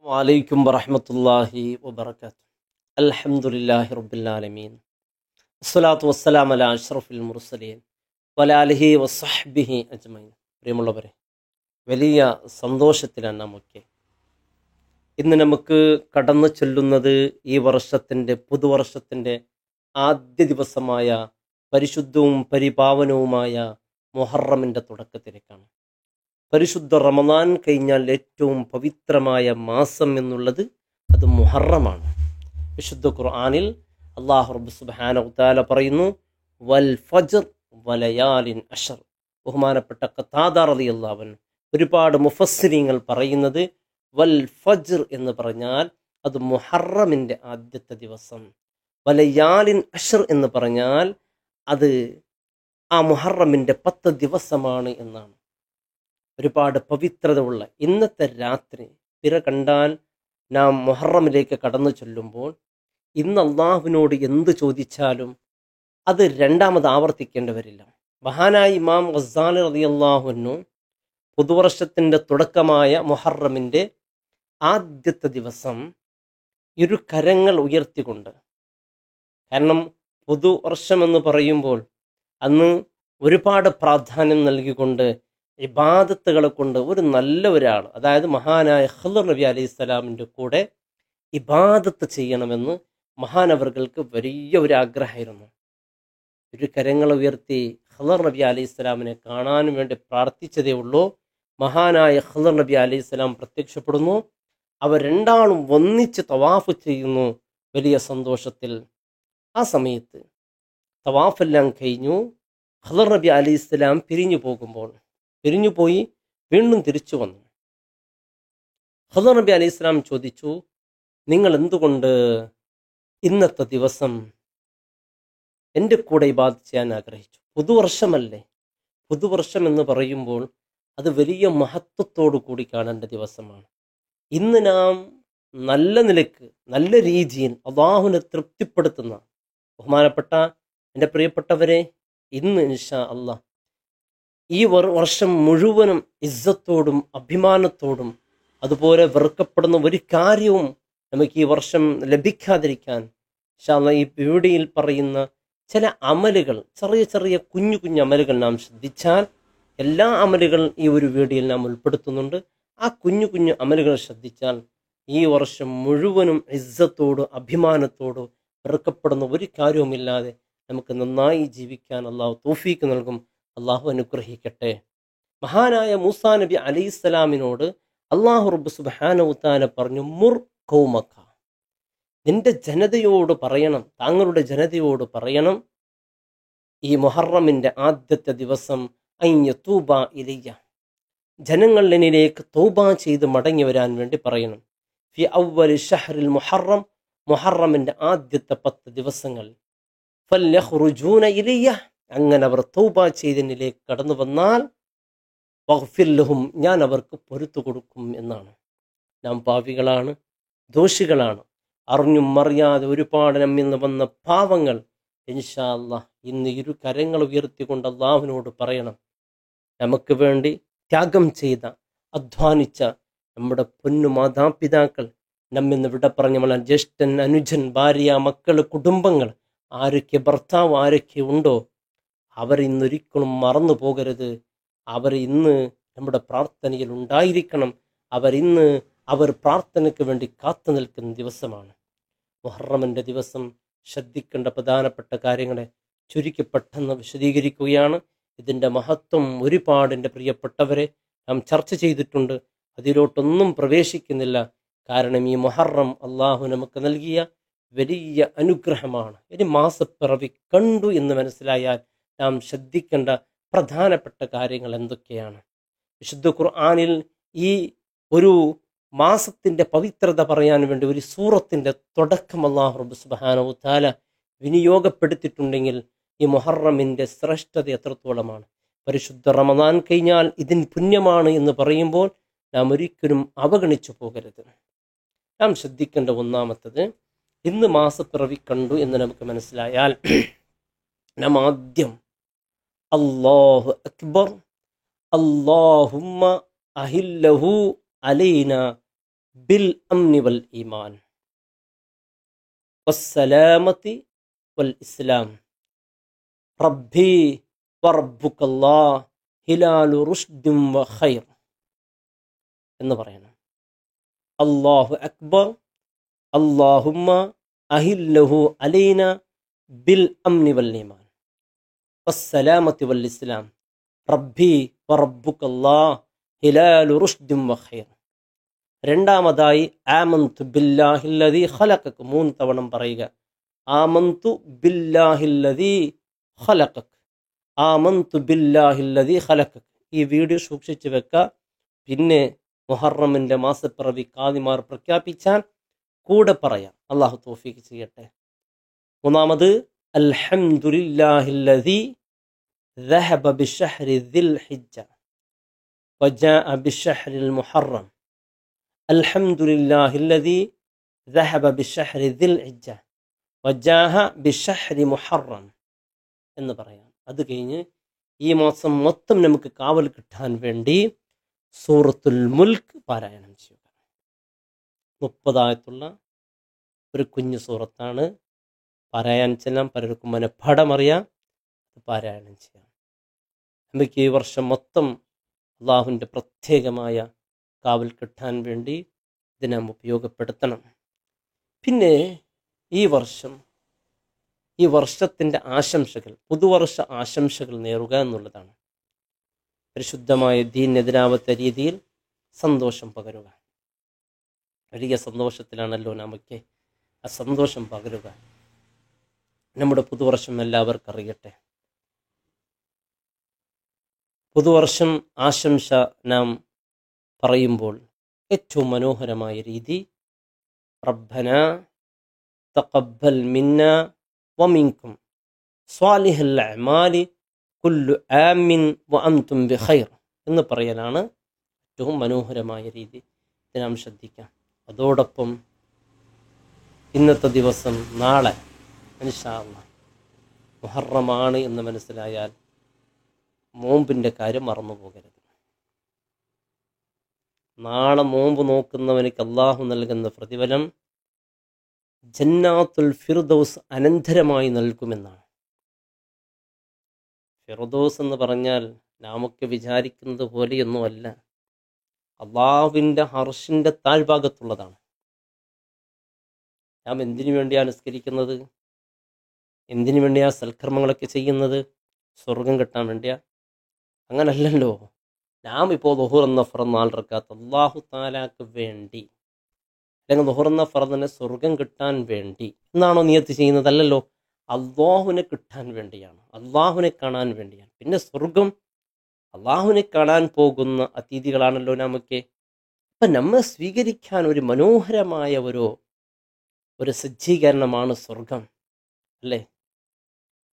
വലൈക്കും വറഹ്മത്തുള്ളാഹി വബറകാതുഹു. അൽഹംദുലില്ലാഹി റബ്ബിൽ ആലമീൻ. അസ്സലാത്തു വസ്സലാമു അലാ അഷ്റഫിൽ മുർസലീൻ വഅലാ ആലിഹി വസ്സഹ്ബിഹി അജ്മഈൻ. പ്രിയമുള്ളവരെ, വലിയ സന്തോഷത്തിലാണ് നമുക്ക് ഇന്ന് നമുക്ക് കടന്നു ചെല്ലുന്നത് ഈ വർഷത്തിൻ്റെ പുതുവർഷത്തിൻ്റെ ആദ്യ ദിവസമായ പരിശുദ്ധവും പരിപാവനവുമായ മുഹറമിൻ്റെ തുടക്കത്തിലേക്കാണ്. പരിശുദ്ധ റമദാൻ കഴിഞ്ഞാൽ ഏറ്റവും പവിത്രമായ മാസം എന്നുള്ളത് അത് മുഹറമാണ്. വിശുദ്ധ ഖുർആനിൽ അല്ലാഹു റബ്ബ് സുബ്ഹാനഹു വതആല പറയുന്നു, വൽ ഫജ്ർ വലയാലിൻ അശർ. ബഹുമാനപ്പെട്ട ഖതാദ റളിയല്ലാഹു അൻഹു ഒരുപാട് മുഫസ്സിരീങ്ങൾ പറയുന്നത് വൽ ഫജ്ർ എന്ന് പറഞ്ഞാൽ അത് മുഹറമിൻ്റെ ആദ്യത്തെ ദിവസം, വലയാലിൻ അശർ എന്ന് പറഞ്ഞാൽ അത് ആ മുഹറമിൻ്റെ 10 ദിവസമാണ് എന്നാണ്. ഒരുപാട് പവിത്രത ഉള്ള ഇന്നത്തെ രാത്രി പിറ കണ്ടാൽ നാം മുഹറമിലേക്ക് കടന്നു ചെല്ലുമ്പോൾ ഇന്ന് അള്ളാഹുവിനോട് എന്ത് ചോദിച്ചാലും അത് രണ്ടാമത് ആവർത്തിക്കേണ്ടി വരില്ല. മഹാനായ ഇമാം ഗസ്സാലി റളിയല്ലാഹു അൻഹു പുതുവർഷത്തിൻ്റെ തുടക്കമായ മുഹറമിൻ്റെ ആദ്യത്തെ ദിവസം ഇരു കരങ്ങൾ ഉയർത്തിക്കൊണ്ട്, കാരണം പുതുവർഷമെന്ന് പറയുമ്പോൾ അന്ന് ഒരുപാട് പ്രാധാന്യം നൽകിക്കൊണ്ട് ഇബാദത്തുകളെ കൊണ്ട് ഒരു നല്ല ഒരാൾ, അതായത് മഹാനായ ഖിളർ നബി അലൈഹി സ്വലാമിൻ്റെ കൂടെ ഇബാദത്ത് ചെയ്യണമെന്ന് മഹാനവറുകൾക്ക് വലിയ ഒരു ആഗ്രഹമായിരുന്നു. ഒരു കരങ്ങൾ ഉയർത്തി ഖിളർ നബി അലൈഹി സ്വലാമിനെ കാണാൻ വേണ്ടി പ്രാർത്ഥിച്ചതേ ഉള്ളൂ. മഹാനായ ഖിളർ നബി അലൈഹി സ്വലാം പ്രത്യക്ഷപ്പെടുന്നു. അവർ രണ്ടാളും ഒന്നിച്ച് തവാഫ് ചെയ്യുന്നു വലിയ സന്തോഷത്തിൽ. ആ സമയത്ത് തവാഫെല്ലാം കഴിഞ്ഞു. ഖിളർ നബി അലൈഹി സ്വലാം പിരിഞ്ഞു പോയി വീണ്ടും തിരിച്ചു വന്നു. ഖിളർ നബി അലൈഹി സ്വലാം ചോദിച്ചു, നിങ്ങൾ എന്തുകൊണ്ട് ഇന്നത്തെ ദിവസം എൻ്റെ കൂടെ ഇബാദത്ത് ചെയ്യാൻ ആഗ്രഹിച്ചു? പുതുവർഷമല്ലേ? പുതുവർഷം എന്ന് പറയുമ്പോൾ അത് വലിയ മഹത്വത്തോടു കൂടി കാണേണ്ട ദിവസമാണ്. ഇന്ന് നാം നല്ല നിലക്ക് നല്ല രീതിയിൽ അല്ലാഹുവിനെ തൃപ്തിപ്പെടുത്തുന്ന ബഹുമാനപ്പെട്ട എൻ്റെ പ്രിയപ്പെട്ടവരെ, ഇന്ന് ഇൻഷാ അല്ലാഹ് ഈ വർഷം മുഴുവനും ഇസ്സത്തോടും അഭിമാനത്തോടും അതുപോലെ വെറുക്കപ്പെടുന്ന ഒരു കാര്യവും നമുക്ക് ഈ വർഷം ലഭിക്കാതിരിക്കാൻ ഇൻഷാ അല്ലാഹ് ഈ വീഡിയോയിൽ പറയുന്ന ചില അമലുകൾ, ചെറിയ ചെറിയ കുഞ്ഞു കുഞ്ഞു അമലുകൾ നാം ശ്രദ്ധിച്ചാൽ, എല്ലാ അമലുകളും ഈ ഒരു വീഡിയോയിൽ നാം ഉൾപ്പെടുത്തുന്നുണ്ട്. ആ കുഞ്ഞു കുഞ്ഞു അമലുകൾ ശ്രദ്ധിച്ചാൽ ഈ വർഷം മുഴുവനും ഇസ്സത്തോടും അഭിമാനത്തോടും വെറുക്കപ്പെടുന്ന ഒരു കാര്യവുമില്ലാതെ നമുക്ക് നന്നായി ജീവിക്കാൻ അള്ളാഹു തൗഫീക്ക് നൽകും. അള്ളാഹു അനുഗ്രഹിക്കട്ടെ. മഹാനായ മൂസാ നബി അലൈഹിസ്സലാമിനോട് അള്ളാഹു റബ്ബ് സുബ്ഹാനഹു വതആല പറഞ്ഞു, മുർ ഖൗമക, നിന്റെ ജനതയോട് പറയണം, താങ്കളുടെ ജനതയോട് പറയണം, ഈ മുഹറമിൻ്റെ ആദ്യത്തെ ദിവസം അയ്യതൂബ ഇലയ്യ, ജനങ്ങൾ എന്നിലേക്ക് തൗബ ചെയ്ത് മടങ്ങി വരാൻ വേണ്ടി പറയണം. ഫി അവ്വലി ഷഹ്റിൽ മുഹറം, മുഹറമിൻ്റെ ആദ്യത്തെ 10 ദിവസങ്ങൾ ഫൽയഖ്റുജൂന ഇലയ്യ, അങ്ങനെ അവർ തൗബ ചെയ്തതിലേക്ക് കടന്നു വന്നാൽ വഗ്ഫിർ ലഹും, ഞാൻ അവർക്ക് പൊരുത്തു കൊടുക്കും എന്നാണ്. നാം പാപികളാണ്, ദോഷികളാണ്, അറിഞ്ഞും അറിയാതെ ഒരുപാട് നമ്മിൽ നിന്ന് വന്ന പാവങ്ങൾ ഇൻഷാ അല്ലാഹ് ഇന്ന് ഇരു കരങ്ങൾ ഉയർത്തിക്കൊണ്ട് അല്ലാഹുവിനോട് പറയണം. നമുക്ക് വേണ്ടി ത്യാഗം ചെയ്ത അധ്വാനിച്ച നമ്മുടെ പൊന്നു മാതാപിതാക്കൾ, നമ്മിൽ നിന്ന് വിട പറഞ്ഞ നമ്മളെ ജ്യേഷ്ഠൻ, അനുജൻ, ഭാര്യ, മക്കൾ, കുടുംബങ്ങൾ, ആരൊക്കെ ഭർത്താവ് ആരൊക്കെ ഉണ്ടോ അവർ ഇന്നൊരിക്കലും മറന്നു പോകരുത്. അവർ ഇന്ന് നമ്മുടെ പ്രാർത്ഥനയിൽ ഉണ്ടായിരിക്കണം. അവർ പ്രാർത്ഥനയ്ക്ക് വേണ്ടി കാത്തു നിൽക്കുന്ന ദിവസമാണ് മുഹറമിൻ്റെ ദിവസം. ശ്രദ്ധിക്കേണ്ട പ്രധാനപ്പെട്ട കാര്യങ്ങളെ ചുരുക്കി പെട്ടെന്ന് വിശദീകരിക്കുകയാണ്. ഇതിൻ്റെ മഹത്വം ഒരുപാട് എൻ്റെ പ്രിയപ്പെട്ടവരെ നാം ചർച്ച ചെയ്തിട്ടുണ്ട്. അതിലോട്ടൊന്നും പ്രവേശിക്കുന്നില്ല. കാരണം ഈ മുഹറം അള്ളാഹു നമുക്ക് നൽകിയ വലിയ അനുഗ്രഹമാണ്. ഇനി മാസപ്പിറവി കണ്ടു എന്ന് മനസ്സിലായാൽ നാം ശ്രദ്ധിക്കേണ്ട പ്രധാനപ്പെട്ട കാര്യങ്ങൾ എന്തൊക്കെയാണ്? വിശുദ്ധ ഖുർആനിൽ ഈ ഒരു മാസത്തിൻ്റെ പവിത്രത പറയാൻ വേണ്ടി ഒരു സൂറത്തിൻ്റെ തുടക്കം അല്ലാഹു റബ്ബ് സുബ്ഹാനഹു വതആല വിനിയോഗപ്പെടുത്തിയിട്ടുണ്ടെങ്കിൽ ഈ മുഹറമിൻ്റെ ശ്രേഷ്ഠത എത്രത്തോളമാണ്. പരിശുദ്ധ റമദാൻ കഴിഞ്ഞാൽ ഇതിന് പുണ്യമാണ് എന്ന് പറയുമ്പോൾ നാം ഒരിക്കലും അവഗണിച്ചു പോകരുത്. നാം ശ്രദ്ധിക്കേണ്ട ഒന്നാമത്തത്, ഇന്ന് മാസപ്പിറവി കണ്ടു എന്ന് നമുക്ക് മനസ്സിലായാൽ നാം ആദ്യം അല്ലാഹു അക്ബർ, അല്ലാഹുമ്മ അഹില്ലഹു അലൈന ബിൽ അംനി വൽ ഈമാൻ വസ്സലാമത്തി വൽ ഇസ്ലാം റബ്ബി വറബ്ബുക്കല്ലാഹ് ഹിലാലു റുഷ്ദിൻ വ ഖൈർ എന്ന് പറയണം. അല്ലാഹു അക്ബർ അല്ലാഹുമ്മ അഹില്ലഹു അലൈന ബിൽ അംനി വൽ ഈമാൻ വസ്സലാമത്തി വൽ ഇസ്ലാം റബ്ബി വറബ്ബുക്കല്ലാഹ് ഹിലാലു റുഷ്ദിൻ വ ഖൈർ. രണ്ടാമതായി ആമന്തു ബില്ലാഹില്ലദീ ഖലഖക 3 തവണ പറയുക. ആമന്തു ബില്ലാഹില്ലദീ ഖലഖക, ആമന്തു ബില്ലാഹില്ലദീ ഖലഖക. ഈ വീഡിയോ സൂക്ഷിച്ചു വെക്കുക. പിന്നെ മുഹറമിന്റെ മാസപ്പിറവി കാദിമാർ പ്രഖ്യാപിച്ചാൽ കൂടെ പറയാം. അള്ളാഹു തൗഫീഖ് ചെയ്യട്ടെ. മൂന്നാമത് അൽഹംദുലില്ലാഹില്ലദീ ذهب بشهر ذي الحجة وجاء بشهر المحرم. الحمد لله الذي ذهب بشهر ذي الحجة وجاء بشهر محرم എന്ന് പറയാം. അത് കഴിഞ്ഞ് ഈ മാസം മൊത്തം നമുക്ക് കാവൽ കിട്ടാൻ വേണ്ടി സൂറത്തുൽ മുൽക്ക് പാരായണം ചെയ്യുക. 30 ആയത്തുള്ള ഒരു കുഞ്ഞു സൂറത്താണ്. പാരായണം ചെല്ലാം. പലർക്കും മനഃപ്പാഠമറിയാം. പാരായണം ചെയ്യാം. നമുക്ക് ഈ വർഷം മൊത്തം അള്ളാഹുവിൻ്റെ പ്രത്യേകമായ കാവൽ കിട്ടാൻ വേണ്ടി ഇതിനെ ഉപയോഗപ്പെടുത്തണം. പിന്നെ ഈ വർഷത്തിൻ്റെ ആശംസകൾ, പുതുവർഷ ആശംസകൾ നേരുക എന്നുള്ളതാണ്. പരിശുദ്ധമായ ദീനെതിരാവാത്ത രീതിയിൽ സന്തോഷം പകരുക. വലിയ സന്തോഷത്തിലാണല്ലോ നമുക്ക്. ആ സന്തോഷം പകരുക. നമ്മുടെ പുതുവർഷം എല്ലാവർക്കും അറിയട്ടെ. പുതുവർഷം ആശംസ നാം പറയുമ്പോൾ ഏറ്റവും മനോഹരമായ രീതി റബ്ബന തഖബ്ബൽ മിന്നാ വമിൻകും സ്വാലിഹൽ അഅമാലി കുല്ലു ആമിൻ വഅൻതും ബിഖൈർ എന്ന് പറയലാണ് ഏറ്റവും മനോഹരമായ രീതി. ഇത് നാം ശ്രദ്ധിക്കാം. അതോടൊപ്പം ഇന്നത്തെ ദിവസം നാളെ ഇൻഷാ അല്ലാഹ് മുഹറമാണ് എന്ന് മനസ്സിലായാൽ നോമ്പിൻ്റെ കാര്യം മറന്നു പോകരുത്. നാളെ നോമ്പ് നോക്കുന്നവനിക്ക് അള്ളാഹു നൽകുന്ന പ്രതിഫലം ജന്നാത്തുൽ ഫിർദൗസ് അനന്തരമായി നൽകുമെന്നാണ്. ഫിർദൗസ് എന്ന് പറഞ്ഞാൽ നാമൊക്കെ വിചാരിക്കുന്നത് പോലെയൊന്നുമല്ല. അള്ളാഹുവിൻ്റെ അർശിൻ്റെ താഴ്ഭാഗത്തുള്ളതാണ്. നാം എന്തിനു വേണ്ടിയാണ് നിസ്കരിക്കുന്നത്? എന്തിനു വേണ്ടിയാണ് സൽക്കർമ്മങ്ങളൊക്കെ ചെയ്യുന്നത്? സ്വർഗം കിട്ടാൻ വേണ്ടിയാ? അങ്ങനല്ലല്ലോ. നാം ഇപ്പോൾ ദുഹൂർ എന്ന ഫർദ് 4 റക്അത്ത് അള്ളാഹു താലാക്ക് വേണ്ടി, അല്ലെങ്കിൽ ദുഹൂർ എന്ന ഫർദിനെ സ്വർഗം കിട്ടാൻ വേണ്ടി എന്നാണോ നിയത്ത് ചെയ്യുന്നത്? അല്ലല്ലോ. അള്ളാഹുവിനെ കിട്ടാൻ വേണ്ടിയാണ്, അള്ളാഹുവിനെ കാണാൻ വേണ്ടിയാണ്. പിന്നെ സ്വർഗം അള്ളാഹുവിനെ കാണാൻ പോകുന്ന അതിഥികളാണല്ലോ നമുക്ക്. അപ്പം നമ്മെ സ്വീകരിക്കാൻ ഒരു മനോഹരമായ ഒരു സജ്ജീകരണമാണ് സ്വർഗം, അല്ലേ?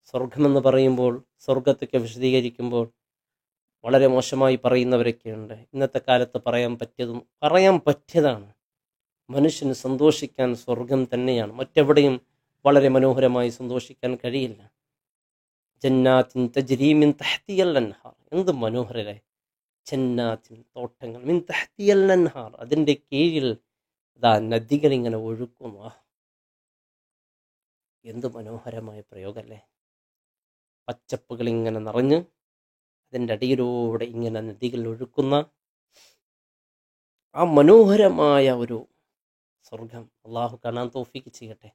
സ്വർഗമെന്ന് പറയുമ്പോൾ, സ്വർഗത്തൊക്കെ വിശദീകരിക്കുമ്പോൾ വളരെ മോശമായി പറയുന്നവരൊക്കെയുണ്ട്. ഇന്നത്തെ കാലത്ത് പറയാൻ പറ്റിയതാണ്. മനുഷ്യന് സന്തോഷിക്കാൻ സ്വർഗം തന്നെയാണ്. മറ്റെവിടെയും വളരെ മനോഹരമായി സന്തോഷിക്കാൻ കഴിയില്ല. ജന്നാത്തിൻ തജ്രി മിൻ തഹ്തിയൽ അൻഹാർ, എന്ത് മനോഹരല്ലേ! ജന്നാത്തിൻ, തോട്ടങ്ങൾ, മിൻ തഹ്തിയൽ അൻഹാർ, അതിൻ്റെ കീഴിൽ നദികൾ ഇങ്ങനെ ഒഴുക്കുന്നു. എന്ത് മനോഹരമായ പ്രയോഗമല്ലേ! പച്ചപ്പുകൾ ഇങ്ങനെ നിറഞ്ഞ് അതിൻ്റെ അടിയിലൂടെ ഇങ്ങനെ നദികൾ ഒഴുക്കുന്ന ആ മനോഹരമായ ഒരു സ്വർഗം അള്ളാഹു കാണാൻ തൗഫീഖ് ചെയ്യട്ടെ.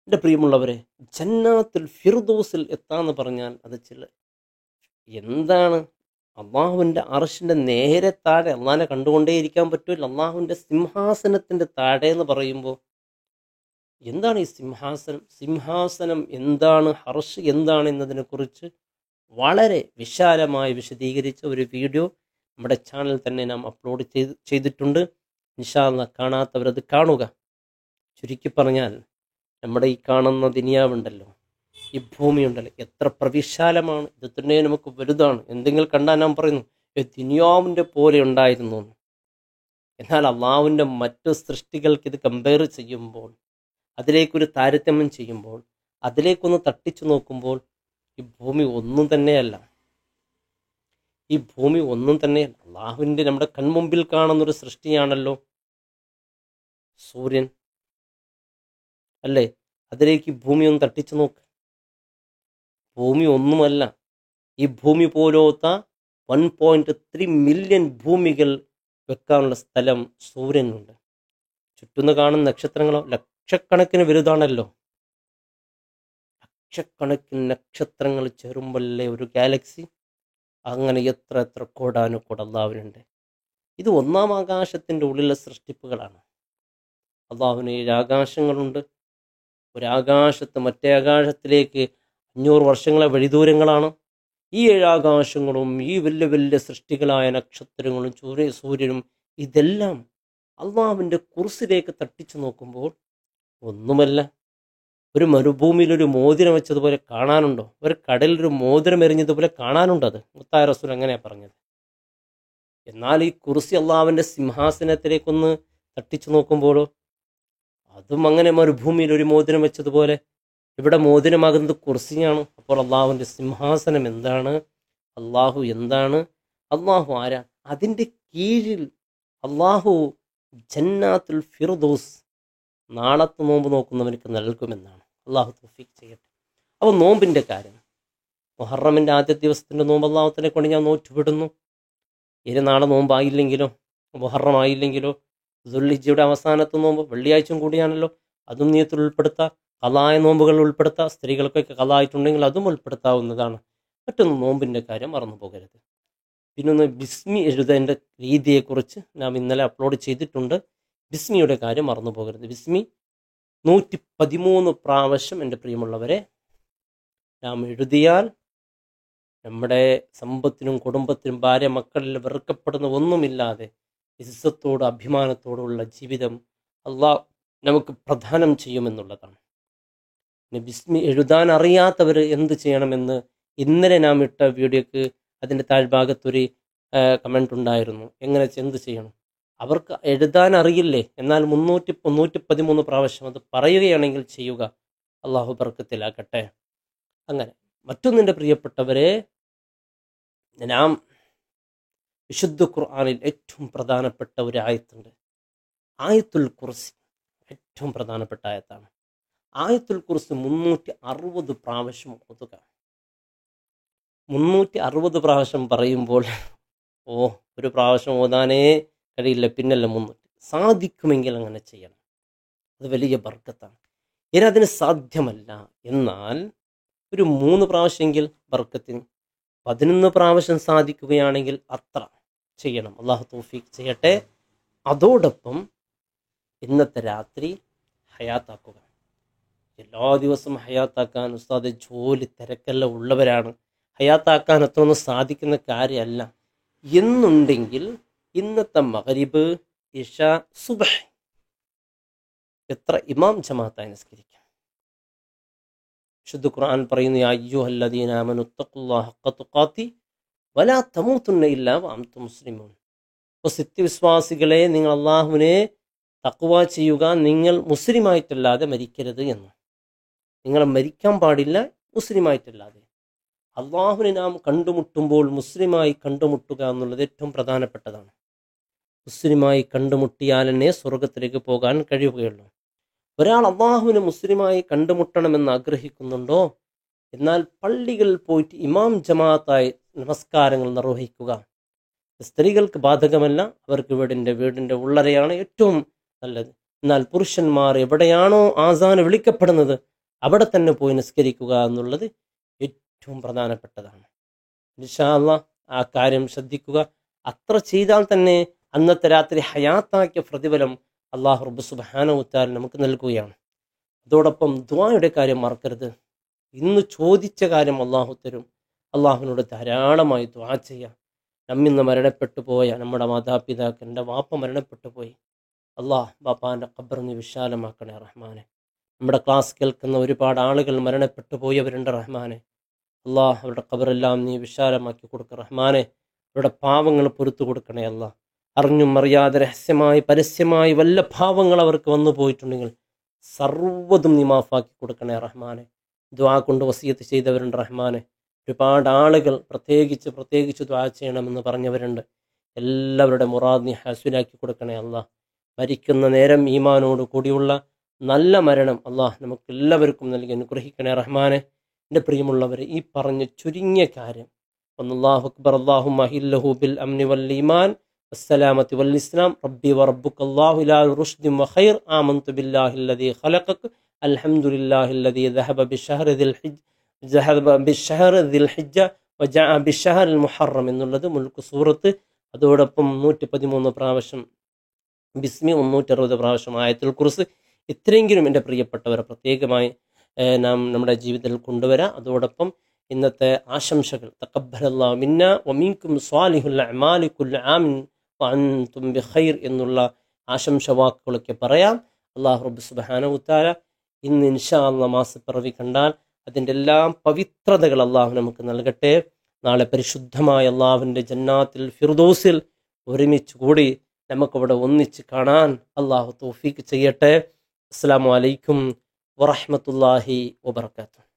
എൻ്റെ പ്രിയമുള്ളവരെ, ജന്നാത്തുൽ ഫിർദൗസിൽ എത്താന്ന് പറഞ്ഞാൽ അത് എന്താണ്? അള്ളാഹുവിൻ്റെ അർശിൻ്റെ നേരെ താഴെ അള്ളാഹിനെ കണ്ടുകൊണ്ടേയിരിക്കാൻ പറ്റില്ല. അള്ളാഹുവിൻ്റെ സിംഹാസനത്തിൻ്റെ താഴെ എന്ന് പറയുമ്പോൾ എന്താണ് ഈ സിംഹാസനം എന്താണ്, അർശ് എന്താണ് എന്നതിനെക്കുറിച്ച് വളരെ വിശാലമായി വിശദീകരിച്ച ഒരു വീഡിയോ നമ്മുടെ ചാനൽ തന്നെ നാം അപ്ലോഡ് ചെയ്തിട്ടുണ്ട്. ഇൻഷാ അല്ലാഹ് കാണാത്തവരത് കാണുക. ചുരുക്കി പറഞ്ഞാൽ നമ്മുടെ ഈ കാണുന്ന ദുനിയാവുണ്ടല്ലോ, ഈ ഭൂമിയുണ്ടല്ലോ, എത്ര പ്രവിശാലമാണ്! ഇത് തന്നെ നമുക്ക് വലുതാണ്. എന്തെങ്കിലും കണ്ടാൽ നാം പറയുന്നു ദുനിയാവിൻ്റെ പോലെ ഉണ്ടായിരുന്നു. എന്നാൽ അള്ളാഹുവിൻ്റെ മറ്റു സൃഷ്ടികൾക്ക് ഇത് കമ്പയർ ചെയ്യുമ്പോൾ, അതിലേക്കൊരു താരതമ്യം ചെയ്യുമ്പോൾ, അതിലേക്കൊന്ന് തട്ടിച്ചു നോക്കുമ്പോൾ ഈ ഭൂമി ഒന്നും തന്നെയല്ല. അള്ളാഹുവിൻ്റെ നമ്മുടെ കൺമുമ്പിൽ കാണുന്നൊരു സൃഷ്ടിയാണല്ലോ. സൂര്യൻ അല്ലേ? അതിലേക്ക് ഭൂമി ഒന്ന് തട്ടിച്ചു നോക്ക്. ഭൂമി ഒന്നുമല്ല, ഈ ഭൂമി പോലത്തെ 1.3 മില്യൺ ഭൂമികൾ വെക്കാനുള്ള സ്ഥലം സൂര്യനുണ്ട്. ചുറ്റുന്ന് കാണുന്ന നക്ഷത്രങ്ങളോ ലക്ഷക്കണക്കിന് വലുതാണല്ലോ. ലക്ഷക്കണക്കിന് നക്ഷത്രങ്ങൾ ചേരുമ്പോഴല്ലേ ഒരു ഗാലക്സി. അങ്ങനെ എത്ര എത്ര കോടാനുകോടി അള്ളാഹുവിനുണ്ട്. ഇത് ഒന്നാം ആകാശത്തിൻ്റെ ഉള്ളിലെ സൃഷ്ടിപ്പുകളാണ്. അള്ളാഹുവിന് 7 ആകാശങ്ങളുണ്ട്. ഒരാകാശത്ത് മറ്റേ ആകാശത്തിലേക്ക് 500 വർഷങ്ങളെ വഴിദൂരങ്ങളാണ്. ഈ 7 ആകാശങ്ങളും ഈ വലിയ വലിയ സൃഷ്ടികളായ നക്ഷത്രങ്ങളും സൂര്യനും ഇതെല്ലാം അള്ളാഹുവിൻ്റെ കുർസിലേക്ക് തട്ടിച്ചു നോക്കുമ്പോൾ ഒന്നുമല്ല. ഒരു മരുഭൂമിയിൽ ഒരു മോതിരം വെച്ചതുപോലെ കാണാനുണ്ടോ? ഒരു കടലിൽ ഒരു മോതിരം എറിഞ്ഞതുപോലെ കാണാനുണ്ടോ? അത് മുത്തായ റസൂൽ അങ്ങനെയാണ് പറഞ്ഞത്. എന്നാൽ ഈ കുർസി അള്ളാഹുവിൻ്റെ സിംഹാസനത്തിലേക്കൊന്ന് തട്ടിച്ചു നോക്കുമ്പോഴോ അതും അങ്ങനെ മരുഭൂമിയിൽ ഒരു മോതിരം വെച്ചതുപോലെ. ഇവിടെ മോതിരമാകുന്നത് കുർസിയാണ്. അപ്പോൾ അള്ളാഹുവിൻ്റെ സിംഹാസനം എന്താണ്? അള്ളാഹു എന്താണ്? അള്ളാഹു ആരാ? അതിൻ്റെ കീഴിൽ അള്ളാഹു ജന്നാത്തുൽ ഫിർദൗസ് നാളത്തെ നോമ്പ് നോക്കുന്നവർക്ക് നൽകുമെന്നാണ്. അള്ളാഹു തൗഫീഖ് ചെയ്യട്ടെ. അപ്പോൾ നോമ്പിൻ്റെ കാര്യം, മുഹറമിൻ്റെ ആദ്യത്തെ ദിവസത്തിൻ്റെ നോമ്പ് അള്ളാഹുത്തിനെ കൊണ്ട് ഞാൻ നോറ്റുവിടുന്നു. ഇനി നാളെ നോമ്പായില്ലെങ്കിലോ, മുഹറം ആയില്ലെങ്കിലോ, ദുൽഹിജ്ജയുടെ അവസാനത്തെ നോമ്പ് വെള്ളിയാഴ്ചയും കൂടിയാണല്ലോ, അതും നീയത്തിൽ ഉൾപ്പെടുത്താം. ഖളായ നോമ്പുകൾ ഉൾപ്പെടുത്താം. സ്ത്രീകൾക്കൊക്കെ ഖളായിട്ടുണ്ടെങ്കിൽ അതും ഉൾപ്പെടുത്താവുന്നതാണ്. മറ്റൊന്ന് നോമ്പിൻ്റെ കാര്യം മറന്നു പോകരുത്. പിന്നൊന്ന് ബിസ്മി എഴുതേണ്ട രീതിയെക്കുറിച്ച് നാം ഇന്നലെ അപ്ലോഡ് ചെയ്തിട്ടുണ്ട്. ബിസ്മിയുടെ കാര്യം മറന്നു പോകരുത്. ബിസ്മി 113 പ്രാവശ്യം എൻ്റെ പ്രിയമുള്ളവരെ നാം എഴുതിയാൽ നമ്മുടെ സമ്പത്തിനും കുടുംബത്തിനും ഭാര്യ മക്കളിൽ വെറുക്കപ്പെടുന്ന ഒന്നുമില്ലാതെ ഇസ്സത്തോട് അഭിമാനത്തോടുള്ള ജീവിതം അള്ളാഹ് നമുക്ക് പ്രദാനം ചെയ്യുമെന്നുള്ളതാണ്. പിന്നെ ബിസ്മി എഴുതാൻ അറിയാത്തവർ എന്ത് ചെയ്യണമെന്ന് ഇന്നലെ നാം ഇട്ട വീഡിയോക്ക് അതിൻ്റെ താഴ്ഭാഗത്തൊരു കമൻ്റ് ഉണ്ടായിരുന്നു. എങ്ങനെ എന്ത് ചെയ്യണം? അവർക്ക് എഴുതാൻ അറിയില്ലേ, എന്നാൽ 113 പ്രാവശ്യം അത് പറയുകയാണെങ്കിൽ ചെയ്യുക. അള്ളാഹു ബർക്കത്തിലാക്കട്ടെ. അങ്ങനെ മറ്റൊന്നിൻ്റെ പ്രിയപ്പെട്ടവരെ, നാം വിശുദ്ധ ഖുർആനിൽ ഏറ്റവും പ്രധാനപ്പെട്ട ഒരു ആയത്തുണ്ട്, ആയത്തുൽ കുർസി. ഏറ്റവും പ്രധാനപ്പെട്ട ആയത്താണ് ആയത്തുൽ കുർസി. 360 പ്രാവശ്യം ഓതുക. 360 പ്രാവശ്യം പറയുമ്പോൾ ഒരു പ്രാവശ്യം ഓതാനേ കഴിയില്ല, പിന്നല്ല 300. സാധിക്കുമെങ്കിൽ അങ്ങനെ ചെയ്യണം. അത് വലിയ ബർക്കത്താണ്. ഇനി അതിന് സാധ്യമല്ല എന്നാൽ ഒരു 3 പ്രാവശ്യമെങ്കിൽ ബർക്കത്തിന്, 11 പ്രാവശ്യം സാധിക്കുകയാണെങ്കിൽ അത്ര ചെയ്യണം. അള്ളാഹു തൗഫീഖ് ചെയ്യട്ടെ. അതോടൊപ്പം ഇന്നത്തെ രാത്രി ഹയാത്താക്കുക. എല്ലാ ദിവസവും ഹയാത്താക്കാൻ ഉസ്താദ് ജോലി തിരക്കെല്ലാം ഉള്ളവരാണ്. ഹയാത്താക്കാൻ അത്രയൊന്നും സാധിക്കുന്ന കാര്യമല്ല എന്നുണ്ടെങ്കിൽ ഇന്നത്തെ മഗ്രിബ്, ഇഷ, സുബ്ഹ് എത്ര ഇമാം ജമാഅത്തായി നിസ്കരിക്കാം. വിശുദ്ധ ഖുർആൻ പറയുന്നു, യാ അയ്യുഹല്ലദീന ആമനു തഖുല്ലാഹ ഹഖ്ക തുഖാതി വലാ തമൂതുന്ന ഇല്ലാ വഅൻതും മുസ്ലിമൂൻ. അപ്പോൾ സത്യവിശ്വാസികളെ, നിങ്ങൾ അള്ളാഹുവിനെ തഖ്വ ചെയ്യുക, നിങ്ങൾ മുസ്ലിമായിട്ടല്ലാതെ മരിക്കരുത് എന്ന്. നിങ്ങൾ മരിക്കാൻ പാടില്ല മുസ്ലിമായിട്ടല്ലാതെ. അള്ളാഹുവിനെ നാം കണ്ടുമുട്ടുമ്പോൾ മുസ്ലിമായി കണ്ടുമുട്ടുക എന്നുള്ളത് ഏറ്റവും പ്രധാനപ്പെട്ടതാണ്. മുസ്ലിമായി കണ്ടുമുട്ടിയാൽ തന്നെ സ്വർഗത്തിലേക്ക് പോകാൻ കഴിയുകയുള്ളൂ. ഒരാൾ അള്ളാഹുവിനെ മുസ്ലിമായി കണ്ടുമുട്ടണമെന്ന് ആഗ്രഹിക്കുന്നുണ്ടോ, എന്നാൽ പള്ളികളിൽ പോയിട്ട് ഇമാം ജമാഅത്തായി നമസ്കാരങ്ങൾ നിർവഹിക്കുക. സ്ത്രീകൾക്ക് ബാധകമല്ല, അവർക്ക് വീടിൻ്റെ ഉള്ളറയാണ് ഏറ്റവും നല്ലത്. എന്നാൽ പുരുഷന്മാർ എവിടെയാണോ ആസാൻ വിളിക്കപ്പെടുന്നത് അവിടെ തന്നെ പോയി നിസ്കരിക്കുക എന്നുള്ളത് ഏറ്റവും പ്രധാനപ്പെട്ടതാണ്. ഇൻഷാ അല്ലാഹ് ആ കാര്യം ശ്രദ്ധിക്കുക. അത്ര ചെയ്താൽ തന്നെ അന്നത്തെ രാത്രി ഹയാത്താക്കിയ പ്രതിഫലം അള്ളാഹു റബ്ബ് സുബ്ഹാനഹു വ തആല നമുക്ക് നൽകുകയാണ്. അതോടൊപ്പം ദുആയുടെ കാര്യം മറക്കരുത്. ഇന്ന് ചോദിച്ച കാര്യം അള്ളാഹു തരും. അള്ളാഹുവിനോട് ധാരാളമായി ദുആ ചെയ്യാം. നമ്മിന്ന് മരണപ്പെട്ടു പോയ നമ്മുടെ മാതാപിതാക്കൾ, എൻ്റെ വാപ്പ മരണപ്പെട്ടു പോയി, അള്ളാഹ് ബാപ്പാൻ്റെ ഖബർ നീ വിശാലമാക്കണേ റഹ്മാനെ. നമ്മുടെ ക്ലാസ് കേൾക്കുന്ന ഒരുപാട് ആളുകൾ മരണപ്പെട്ടു പോയവരുണ്ട് റഹ്മാനെ. അള്ളാഹ് അവരുടെ ഖബറെല്ലാം നീ വിശാലമാക്കി കൊടുക്കുക റഹ്മാനെ. അവരുടെ പാവങ്ങൾ പൊറുത്തു കൊടുക്കണേ അള്ളാഹ്. അറിഞ്ഞും അറിയാതെ രഹസ്യമായി പരസ്യമായി വല്ല ഭാവങ്ങൾ അവർക്ക് വന്നു പോയിട്ടുണ്ടെങ്കിൽ സർവ്വതും നീ മാഫാക്കി കൊടുക്കണേ റഹ്മാനെ. ദുആ കൊണ്ട് വസിയത്ത് ചെയ്തവരുണ്ട് റഹ്മാനെ. ഒരുപാട് ആളുകൾ പ്രത്യേകിച്ച് ദുആ ചെയ്യണമെന്ന് പറഞ്ഞവരുണ്ട്. എല്ലാവരുടെ മുറാദ് നീ ഹാസിലാക്കി കൊടുക്കണേ അള്ളാഹ്. മരിക്കുന്ന നേരം ഈമാനോട് കൂടിയുള്ള നല്ല മരണം അള്ളാഹ് നമുക്ക് എല്ലാവർക്കും നൽകി അനുഗ്രഹിക്കണേ റഹ്മാനെ. എൻ്റെ പ്രിയമുള്ളവരെ, ഈ പറഞ്ഞ ചുരുങ്ങിയ കാര്യം, അല്ലാഹു അക്ബർ അല്ലാഹുമ്മ അഹില്ലഹു ബിൽ അംനി വൽ ഈമാൻ വസ്സലാമത്തി വൽ ഇസ്ലാം റബ്ബി വറബ്ബുകല്ലാഹു ഇലാ റുഷ്ദിൻ വഖൈർ ആമന്തു ബില്ലാഹില്ലദീ ഖലഖക അൽഹംദുലില്ലാഹില്ലദീ ദഹബ ബിശ്ശഹ്രി ദിൽ ഹിജ്ജ വജഅ ബിശ്ശഹ്രിൽ മുഹറം എന്നുള്ളത് മുൽക്ക് സൂറത്ത്. അതോടൊപ്പം 113 പ്രാവശ്യം ബിസ്മി, 360 പ്രാവശ്യം ആയത്തുൽ കുർസി. ഇത്രയെങ്കിലും എൻ്റെ പ്രിയപ്പെട്ടവരെ പ്രത്യേകമായി നാം നമ്മുടെ ജീവിതത്തിൽ കൊണ്ടുവരാം. അതോടൊപ്പം ഇന്നത്തെ ആശംസകൾ, തഖബ്ബലല്ലാഹു മിന്ന വമിൻകും സ്വാലിഹുൽ അഅമാലി കുല്ല ആമിൻ വഅൻതും ബിഖൈർ എന്നുള്ള ആശംസ വാക്കുകളൊക്കെ പറയാം. അല്ലാഹു റബ്ബ് സുബ്ഹാനഹു വതആല ഇന്ന് ഇൻഷാ അല്ലാഹ് മാസപ്പിറവി കണ്ടാൽ അതിൻ്റെ എല്ലാം പവിത്രതകൾ അള്ളാഹു നമുക്ക് നൽകട്ടെ. നാളെ പരിശുദ്ധമായ അള്ളാഹുവിൻ്റെ ജന്നാത്തിൽ ഫിർദൗസിൽ ഒരുമിച്ച് കൂടി നമുക്കവിടെ ഒന്നിച്ച് കാണാൻ അള്ളാഹു തൗഫീഖ് ചെയ്യട്ടെ. അസ്സലാമു അലൈക്കും വറഹ്മത്തുള്ളാഹി വബറകാതുഹു.